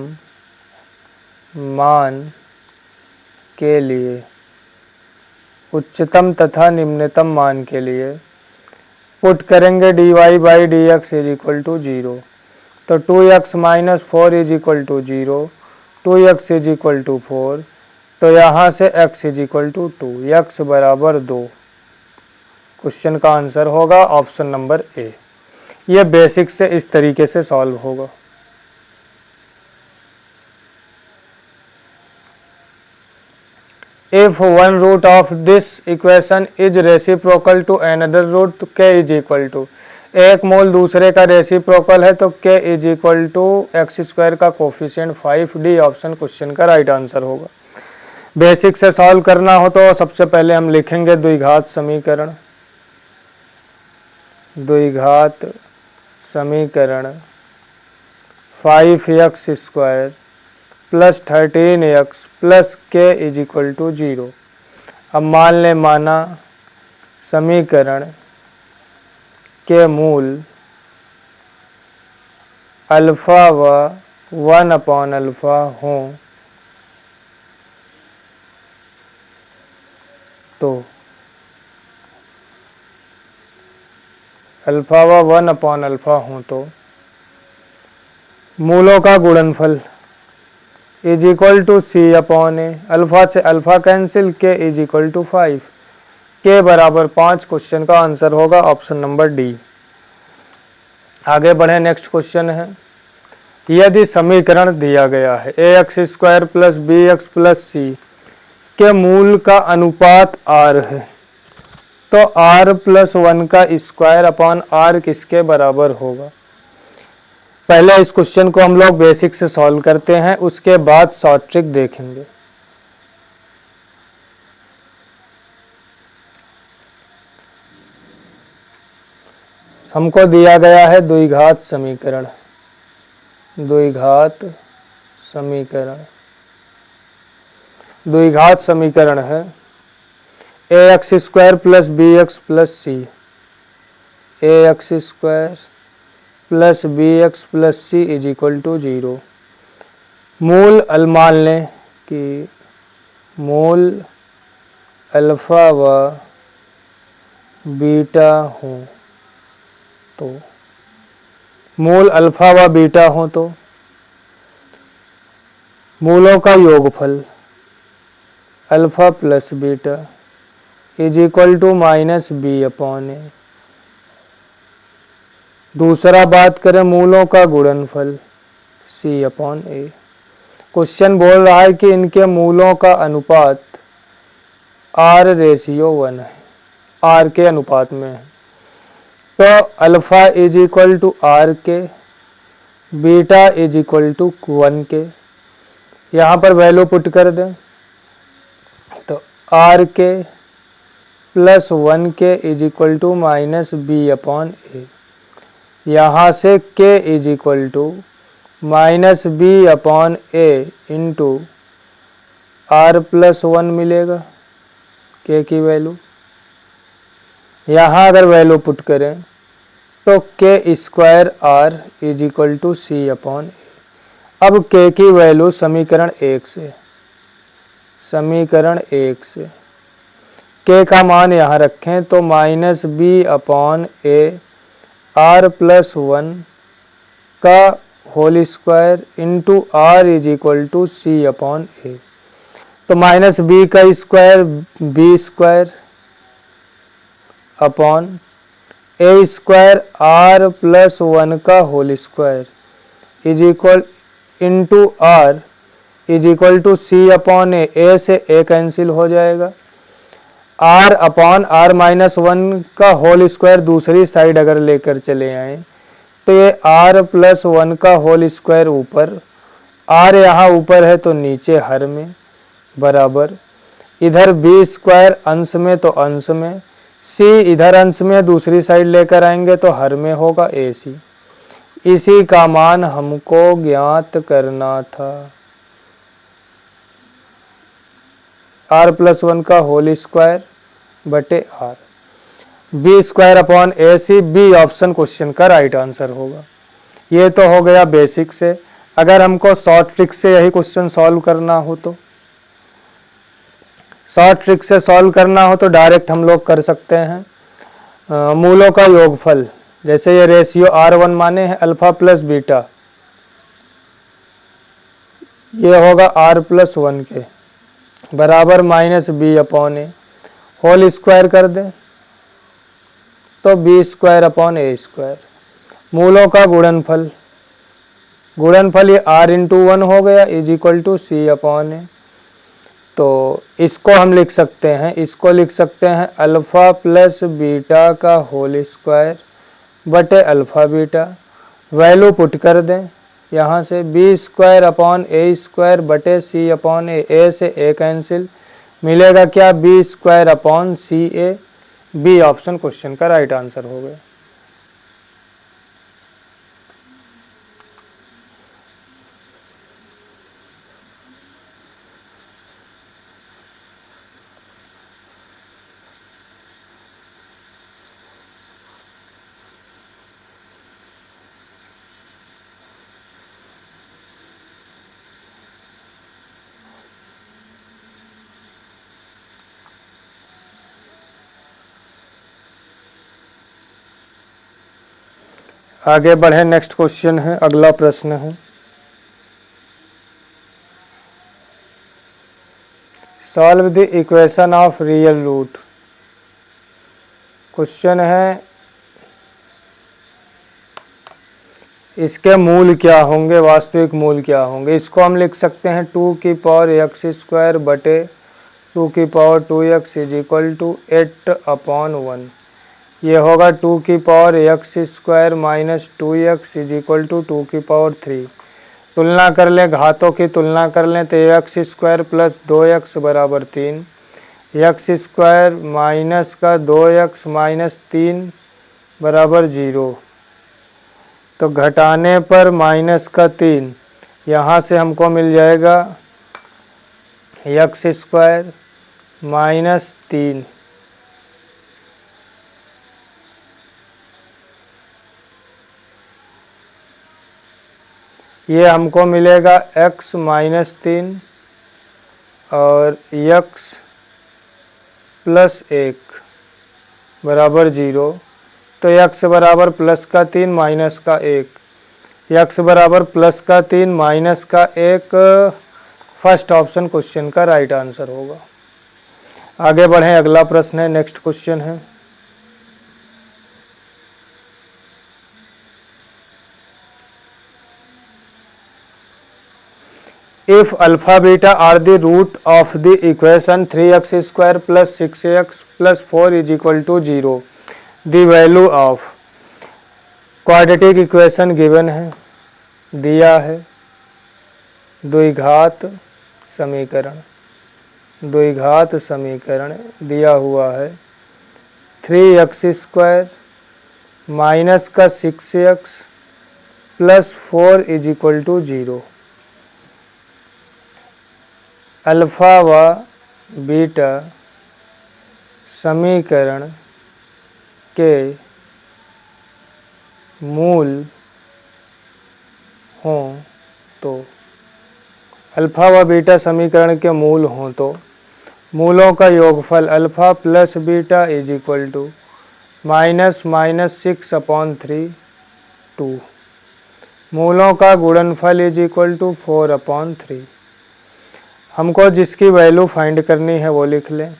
मान के लिए, उच्चतम तथा निम्नतम मान के लिए पुट करेंगे dy by d x is equal to 0। तो 2x minus 4 is equal to 0, 2x is equal to 4। तो यहाँ से x is equal to 2, x बराबर 2। क्वेश्चन का आंसर होगा ऑप्शन नंबर ए। ये बेसिक से इस तरीके से सॉल्व होगा। If one root of this equation is reciprocal to another root, k is equal to, एक मूल दूसरे का रेसिप्रोकल है तो k is equal to x square का कोफिशिएंट 5। डी ऑप्शन क्वेश्चन का राइट आंसर होगा। बेसिक से सॉल्व करना हो तो सबसे पहले हम लिखेंगे द्विघात समीकरण। द्विघात समीकरण 5x square plus 13x plus के इज इक्वल टू 0। अब मान लें माना समीकरण के मूल अल्फ़ा व 1/अल्फ़ा हों तो अल्फ़ा व 1/अल्फ़ा हों तो मूलों का गुणनफल is equal to c upon a. Alpha से alpha cancel, k is equal to 5, k बराबर 5। क्वेश्चन का आंसर होगा ऑप्शन नंबर डी। आगे बढ़े, नेक्स्ट क्वेश्चन है, यदि समीकरण दिया गया है ax square plus bx plus c के मूल का अनुपात r है तो r प्लस 1 का स्क्वायर अपॉन r किसके बराबर होगा। पहले इस क्वेश्चन को हम लोग बेसिक से सॉल्व करते हैं, उसके बाद शॉर्ट ट्रिक देखेंगे। हमको दिया गया है द्विघात समीकरण, द्विघात समीकरण, द्विघात समीकरण है a x square plus b x plus c, a x square plus b x plus c is equal to 0। मूल मान लें कि मूल अल्फ़ा व बीटा हो, तो मूल अल्फ़ा व बीटा हो तो मूलों का योगफल alpha plus beta is equal to minus B upon a. दूसरा बात करें मूलों का गुणनफल सी अपॉन ए। क्वेश्चन बोल रहा है कि इनके मूलों का अनुपात R/1 है, R के अनुपात में है, तो alpha is equal to R k, beta is equal to 1 k. यहाँ पर वैल्यू पुट कर दें तो R के plus 1 k is equal to minus B upon a. यहाँ से k is equal to minus B upon a into R plus 1 मिलेगा k की वैल्यू। यहाँ अगर वैल्यू पुट करें तो k square R is equal to c upon a. अब k की वैल्यू समीकरण 1 से, समीकरण 1 से k का मान यहाँ रखें तो minus B upon a R plus 1 का whole square into R is equal to c upon a. तो माइनस बी का square b square upon a square R plus 1 का whole square is equal into R is equal to c upon a से a cancel हो जाएगा। R upon R minus 1 का whole square दूसरी side अगर लेकर चले आए तो ये R प्लस 1 का होल स्क्वायर ऊपर, R यहाँ ऊपर है तो नीचे हर में बराबर, इधर बी स्क्वायर अंश में तो अंश में, C इधर अंश में दूसरी साइड लेकर आएंगे तो हर में होगा AC। इसी का मान हमको ज्ञात करना था। R प्लस 1 का होल स्क्वायर बटे R, b square upon AC, B option question का राइट आंसर होगा। ये तो हो गया बेसिक से। अगर हमको शॉर्ट ट्रिक से यही क्वेश्चन सॉल्व करना हो तो, शॉर्ट ट्रिक से सॉल्व करना हो तो डायरेक्ट हम लोग कर सकते हैं मूलों का योगफल। जैसे ये रेशियो R1 माने हैं अल्फ़ा प्लस बीटा, ये होगा R प्लस 1 के बराबर minus B upon a, whole square कर दें तो b square upon a square. मूलों का गुणनफल, गुणनफल ये R इंटू 1 हो गया is equal to c upon a. तो इसको हम लिख सकते हैं, इसको लिख सकते हैं अल्फ़ा प्लस बीटा का होल स्क्वायर बटे अल्फ़ा बीटा। वैल्यू पुट कर दें यहाँ से B square upon a square बटे सी अपॉन ए से ए कैंसिल, मिलेगा क्या बी स्क्वायर अपॉन सी ए। बी ऑप्शन क्वेश्चन का राइट आंसर हो गया। आगे बढ़े, नेक्स्ट क्वेश्चन है, अगला प्रश्न है solve the equation of real root. Question है इसके मूल क्या होंगे, वास्तविक मूल क्या होंगे। इसको हम लिख सकते हैं 2 की पावर एक्स स्क्वायर बटे 2 की power 2x is equal to 8 upon 1। ये होगा 2 की power x square minus 2x is equal to 2 की पावर 3। तुलना कर लें, घातों की तुलना कर लें तो एक्स स्क्वायर प्लस 2x बराबर 3, एक्स स्क्वायर माइनस का 2x माइनस 3 बराबर 0। तो घटाने पर माइनस का 3, यहाँ से हमको मिल जाएगा x स्क्वायर माइनस 3। ये हमको मिलेगा x माइनस 3 और x प्लस 1 बराबर 0। तो x बराबर प्लस का 3 माइनस का 1, x बराबर प्लस का 3 माइनस का 1 फर्स्ट ऑप्शन क्वेश्चन का राइट आंसर होगा। आगे बढ़ें, अगला प्रश्न है, नेक्स्ट क्वेश्चन है। If alpha beta are the root of the equation 3x square plus 6x plus 4 is equal to 0, the value of quadratic equation given है, दिया है, द्विघात समीकरण दिया हुआ है। 3x स्क्वायर माइनस का 6x plus 4 is equal to 0। Alpha व बीटा समीकरण के मूल हों तो, अल्फा व बीटा समीकरण के मूल हों तो मूलों का योगफल alpha plus beta is equal to minus 6/3 2। मूलों का गुणनफल इज इक्वल टू 4/3। हमको जिसकी वैल्यू फाइंड करनी है वो लिख लें,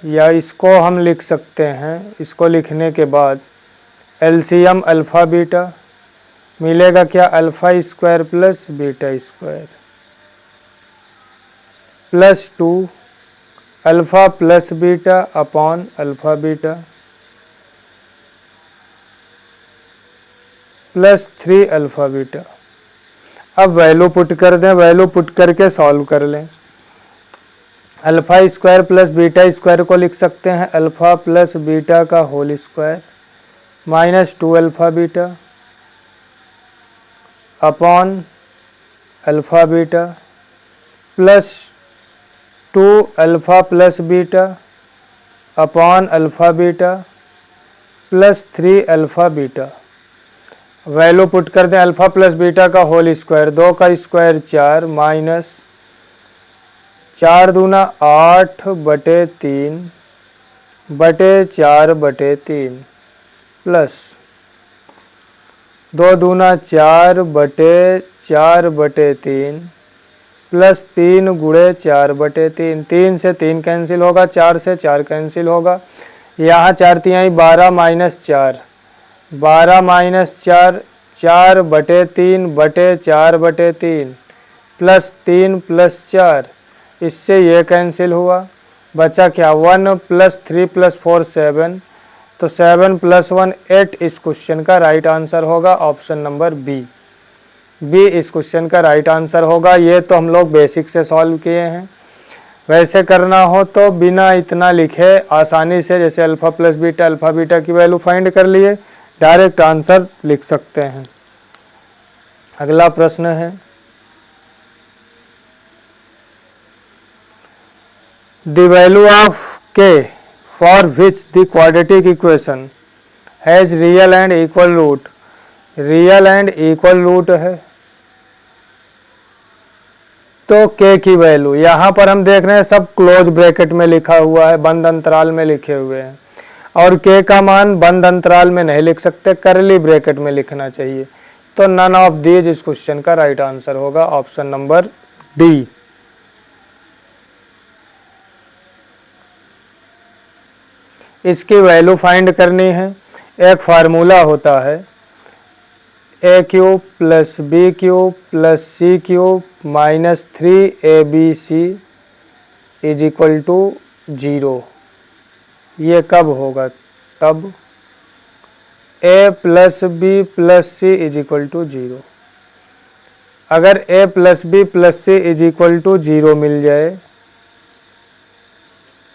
या इसको हम लिख सकते हैं। इसको लिखने के बाद एलसीएम अल्फ़ा बीटा मिलेगा क्या, alpha square plus beta square plus 2 alpha plus beta upon alpha beta plus 3 alpha beta. अब वैल्यू पुट कर दें, वैल्यू पुट करके सॉल्व कर लें। Alpha square plus beta square को लिख सकते हैं अल्फ़ा प्लस बीटा का whole square minus 2 alpha beta upon alpha beta plus 2 alpha plus beta upon alpha beta plus 3 alpha beta. Value put कर दें, अल्फ़ा प्लस बीटा का whole square, 2 का square 4 minus 4 दूना 8/3 बटे 4/3 प्लस 2 दूना 4/4/3 plus 3 गुणे 4/3। 3 से 3 कैंसिल होगा, 4 से 4 कैंसिल होगा। यहाँ 4 तिहाई 12 माइनस 4, 12 माइनस 4 4/3 बटे 4/3 प्लस 3 प्लस 4, इससे ये कैंसिल हुआ, बचा क्या 1 प्लस 3 प्लस 4 7, तो 7 प्लस 1 8 इस क्वेश्चन का राइट आंसर होगा। ऑप्शन नंबर बी इस क्वेश्चन का राइट आंसर होगा। ये तो हम लोग बेसिक से सॉल्व किए हैं। वैसे करना हो तो बिना इतना लिखे आसानी से, जैसे alpha plus beta alpha beta की वैल्यू फाइंड कर लिए, डायरेक्ट आंसर लिख सकते हैं। अगला प्रश्न है, the value of k for which the quadratic equation has real and equal root. Real and equal root है तो k की वैल्यू, यहाँ पर हम देख रहे हैं सब क्लोज ब्रैकेट में लिखा हुआ है, बंद अंतराल में लिखे हुए हैं, और k का मान बंद अंतराल में नहीं लिख सकते, करली ब्रैकेट में लिखना चाहिए। तो नन ऑफ दीज इस क्वेश्चन का राइट आंसर होगा। Option number D. इसकी वैल्यू फाइंड करनी है। एक फार्मूला होता है a cube plus b cube plus c cube minus 3abc is equal to 0। ये कब होगा, तब a plus b plus c is equal to 0। अगर a plus b plus c is equal to 0 मिल जाए,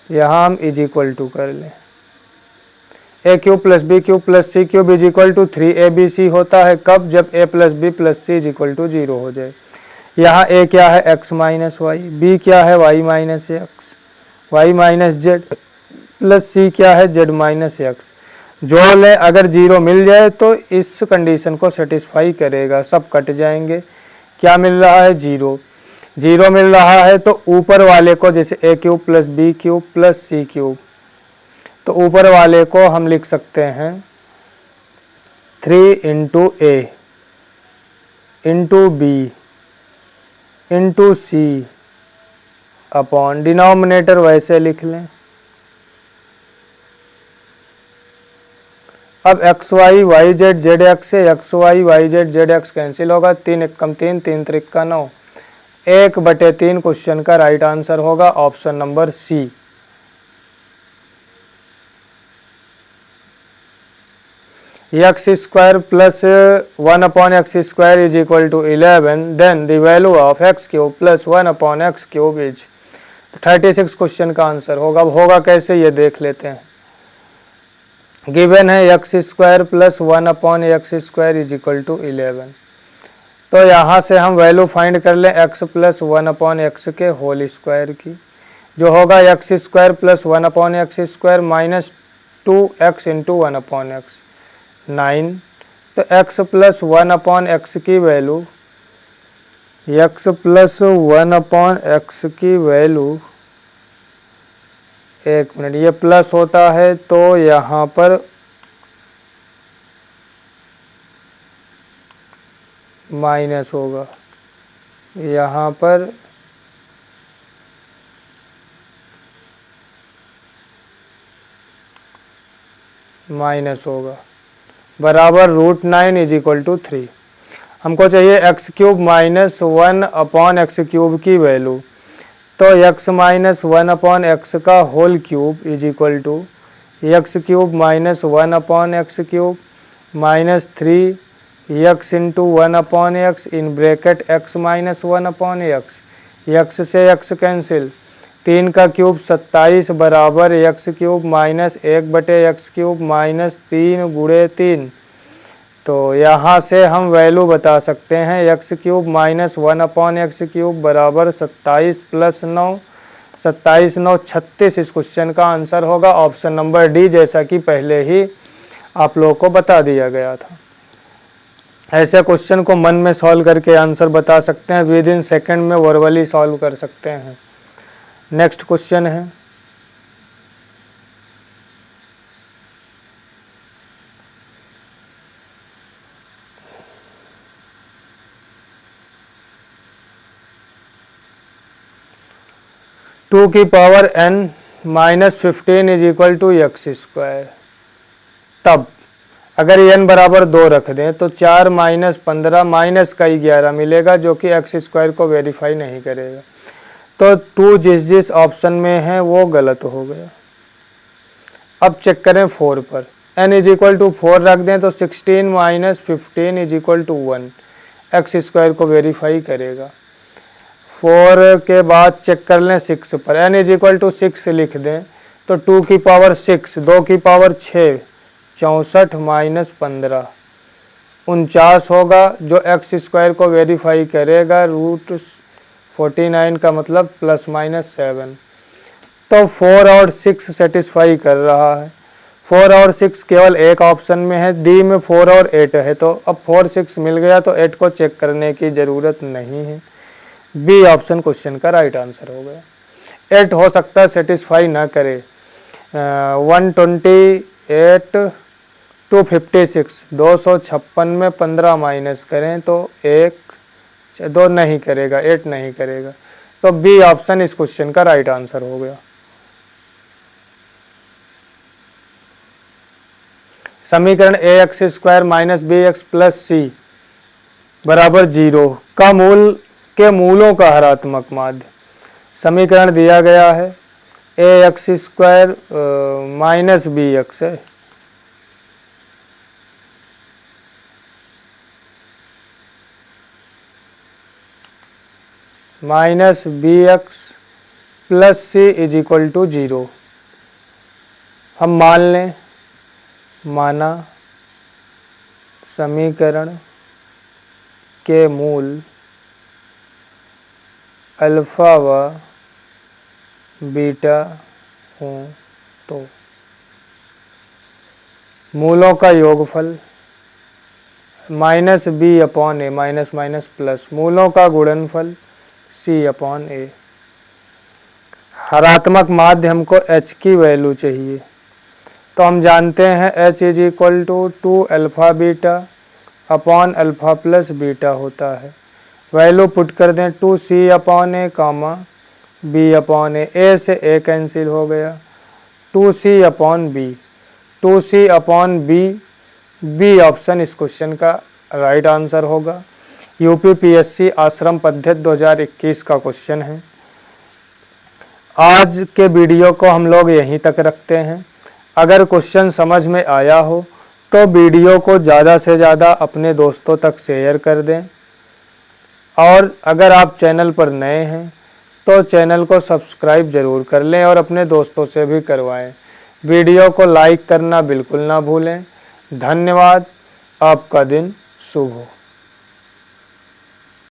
यहाँ हम इज इक्वल टू कर लें, a cube plus b cube plus c cube is equal to 3abc होता है कब? जब a plus b plus c is equal to 0 हो जाए। यहाँ a क्या है? x माइनस वाई, b क्या है? y minus x, y minus Z plus c क्या है? z minus x. जोड़ लें, अगर 0 मिल जाए तो इस कंडीशन को सेटिस्फाई करेगा, सब कट जाएंगे। क्या मिल रहा है? 0। 0 मिल रहा है तो ऊपर वाले को, जैसे a cube plus b cube plus c cube, तो ऊपर वाले को हम लिख सकते हैं 3 into a into b into c upon, denominator वैसे लिख लें। अब x y y z z x से x y y z z x cancel होगा, 3 एकम 3 3 त्रिक्का 9, 1/3 क्वेश्चन का राइट आंसर होगा option number C. X square plus 1 upon x square is equal to 11, then the value of x cube plus 1 upon x cube is 36 question का answer होगा। अब होगा कैसे ये देख लेते हैं। गिवन है x square plus 1 upon x square is equal to 11, तो यहाँ से हम वैल्यू फाइंड कर लें एक्स प्लस 1 अपॉन एक्स के होल स्क्वायर की, जो होगा x square plus 1 upon x square minus 2x into 1 upon x 9। तो x प्लस 1 अपॉन एक्स की value, x plus 1 upon x की वैल्यू, एक मिनट, ये प्लस होता है तो यहाँ पर माइनस होगा, यहाँ पर माइनस होगा, बराबर √9 इज इक्वल टू 3। हमको चाहिए x cube minus 1 upon x cube की वैल्यू, तो x माइनस 1 अपॉन एक्स का whole cube is equal to x cube minus 1 upon x cube minus 3x into 1 upon x in bracket x minus 1 upon x, x से x cancel, 3 का cube 27 बराबर x cube minus 1/x cube minus 3 गुणे 3। तो यहाँ से हम value बता सकते हैं x cube minus 1 upon x cube बराबर 27 प्लस 9, 27 9 36। इस क्वेश्चन का आंसर होगा ऑप्शन नंबर डी, जैसा कि पहले ही आप लोगों को बता दिया गया था। ऐसे क्वेश्चन को मन में सॉल्व करके आंसर बता सकते हैं, विद इन सेकेंड में वर्बली सॉल्व कर सकते हैं। नेक्स्ट क्वेश्चन है टू की power n minus 15 is equal to x square. तब अगर n बराबर 2 रख दें तो 4 माइनस 15 माइनस का 11 मिलेगा, जो कि एक्स स्क्वायर को वेरीफाई नहीं करेगा। तो 2 जिस जिस ऑप्शन में है वो गलत हो गया। अब चेक करें 4 पर, n इज इक्वल टू 4 रख दें तो 16 minus 15 is equal to 1, x square को वेरीफाई करेगा। 4 के बाद चेक कर लें 6 पर, n इज इक्वल टू 6 लिख दें तो 2 की पावर 6, 2 की पावर 6, 64 माइनस 15 49 होगा, जो एक्स स्क्वायर को वेरीफाई करेगा। √49 का मतलब प्लस माइनस 7। तो 4 और 6 सेटिस्फाई कर रहा है। 4 और 6 केवल एक ऑप्शन में है, डी में 4 और 8 है, तो अब 4 6 मिल गया तो 8 को चेक करने की ज़रूरत नहीं है। बी ऑप्शन क्वेश्चन का राइट आंसर हो गया। 8 हो सकता है सेटिस्फाई ना करे। 128 टू 56, 256 में 15 माइनस करें तो 2 नहीं करेगा, 8 नहीं करेगा। तो बी ऑप्शन इस क्वेश्चन का राइट आंसर हो गया। समीकरण ax square minus bx plus c बराबर 0 का मूल के मूलों का हरात्मक माध्य। समीकरण दिया गया है ax स्क्वायर माइनस bx है, minus bx plus c is equal to 0। हम मान लें माना समीकरण के मूल अल्फा व बीटा हों तो मूलों का योगफल माइनस बी अपॉन ए, माइनस माइनस प्लस, मूलों का गुणनफल सी अपॉन ए। हरात्मक माध्य हमको h की वैल्यू चाहिए, तो हम जानते हैं h is equal to 2 alpha beta upon alpha plus beta होता है। वैल्यू पुट कर दें 2c upon a comma b upon a से a कैंसिल हो गया, 2c upon b, 2c upon b option इस क्वेश्चन का राइट आंसर होगा। यूपीपीएससी आश्रम पद्धति 2021 का क्वेश्चन है। आज के वीडियो को हम लोग यहीं तक रखते हैं। अगर क्वेश्चन समझ में आया हो तो वीडियो को ज़्यादा से ज़्यादा अपने दोस्तों तक शेयर कर दें, और अगर आप चैनल पर नए हैं तो चैनल को सब्सक्राइब ज़रूर कर लें और अपने दोस्तों से भी करवाएं। वीडियो को लाइक करना बिल्कुल ना भूलें। धन्यवाद। आपका दिन शुभ हो।